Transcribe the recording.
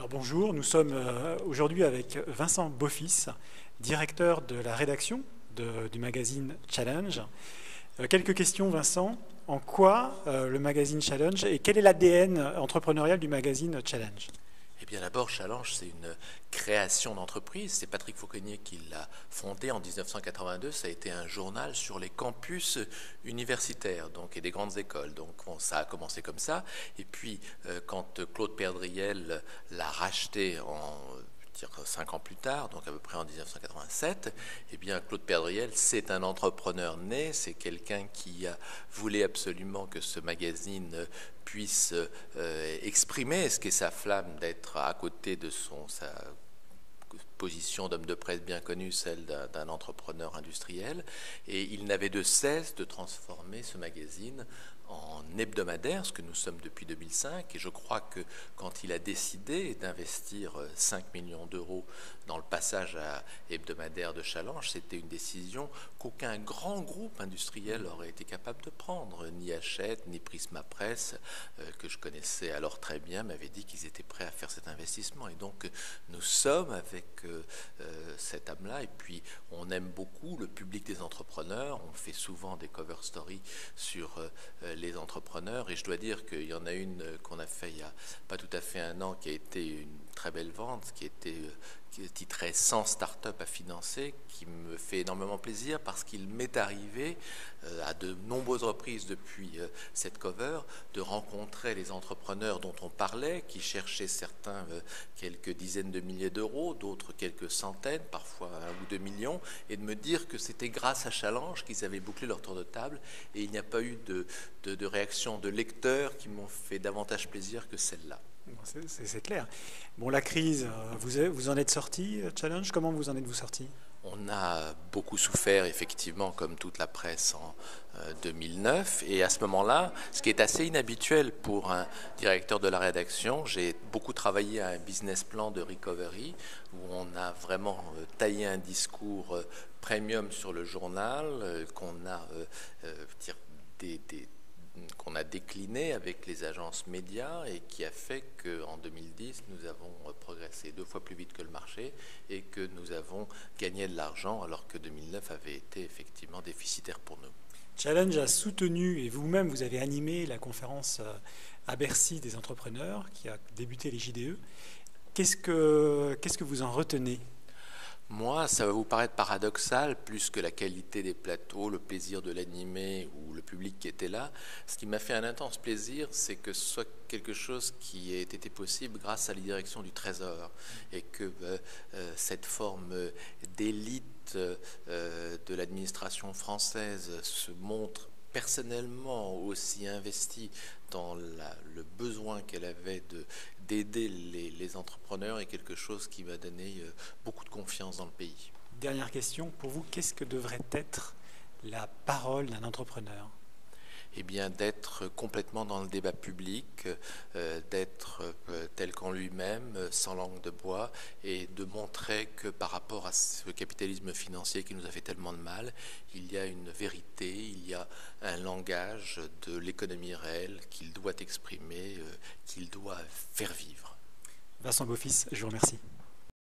Alors bonjour, nous sommes aujourd'hui avec Vincent Beaufils, directeur de la rédaction du magazine Challenge. Quelques questions, Vincent. En quoi le magazine Challenge et quel est l'ADN entrepreneurial du magazine Challenge? Eh bien d'abord, Challenge, c'est une création d'entreprise. C'est Patrick Fauconnier qui l'a fondé en 1982. Ça a été un journal sur les campus universitaires et des grandes écoles. Donc bon, ça a commencé comme ça. Et puis, quand Claude Perdriel l'a racheté 5 ans plus tard, donc à peu près en 1987, eh bien Claude Perdriel, c'est un entrepreneur né, c'est quelqu'un qui voulait absolument que ce magazine puisse exprimer ce qu'est sa flamme d'être à côté de sa position d'homme de presse bien connue, celle d'un entrepreneur industriel, et il n'avait de cesse de transformer ce magazine en hebdomadaire, ce que nous sommes depuis 2005, et je crois que quand il a décidé d'investir 5 millions d'euros dans le passage à hebdomadaire de Challenge, c'était une décision qu'aucun grand groupe industriel aurait été capable de prendre, ni Hachette, ni Prisma Presse, que je connaissais alors très bien, m'avaient dit qu'ils étaient prêts à faire cet investissement, et donc nous sommes avec cette âme-là, et puis on aime beaucoup le public des entrepreneurs, on fait souvent des cover stories sur les entrepreneurs, et je dois dire qu'il y en a une qu'on a fait il n'y a pas tout à fait un an qui a été une très belle vente, qui est titrée 100 startups à financer, qui me fait énormément plaisir parce qu'il m'est arrivé à de nombreuses reprises depuis cette cover de rencontrer les entrepreneurs dont on parlait, qui cherchaient certains quelques dizaines de milliers d'euros, d'autres quelques centaines, parfois 1 ou 2 millions, et de me dire que c'était grâce à Challenge qu'ils avaient bouclé leur tour de table, et il n'y a pas eu de réaction de lecteurs qui m'ont fait davantage plaisir que celle-là. C'est clair. Bon, la crise, vous en êtes sorti, Challenge? Comment vous en êtes-vous sorti? On a beaucoup souffert, effectivement, comme toute la presse en 2009. Et à ce moment-là, ce qui est assez inhabituel pour un directeur de la rédaction, j'ai beaucoup travaillé à un business plan de recovery, où on a vraiment taillé un discours premium sur le journal, qu'on a décliné avec les agences médias et qui a fait qu'en 2010, nous avons progressé 2 fois plus vite que le marché et que nous avons gagné de l'argent alors que 2009 avait été effectivement déficitaire pour nous. Challenge a soutenu, et vous-même, vous avez animé la conférence à Bercy des entrepreneurs qui a débuté les JDE. Qu'est-ce que vous en retenez? Moi, ça va vous paraître paradoxal, plus que la qualité des plateaux, le plaisir de l'animer ou le public qui était là. Ce qui m'a fait un intense plaisir, c'est que ce soit quelque chose qui ait été possible grâce à la direction du Trésor et que cette forme d'élite de l'administration française se montre personnellement aussi investie dans le besoin qu'elle avait d'aider les entrepreneurs est quelque chose qui m'a donné beaucoup de confiance dans le pays. Dernière question, pour vous, qu'est-ce que devrait être la parole d'un entrepreneur? Eh bien, d'être complètement dans le débat public, d'être tel qu'en lui-même, sans langue de bois, et de montrer que par rapport à ce capitalisme financier qui nous a fait tellement de mal, il y a une vérité, il y a un langage de l'économie réelle qu'il doit exprimer, qu'il doit faire vivre. Vincent Beaufils, je vous remercie.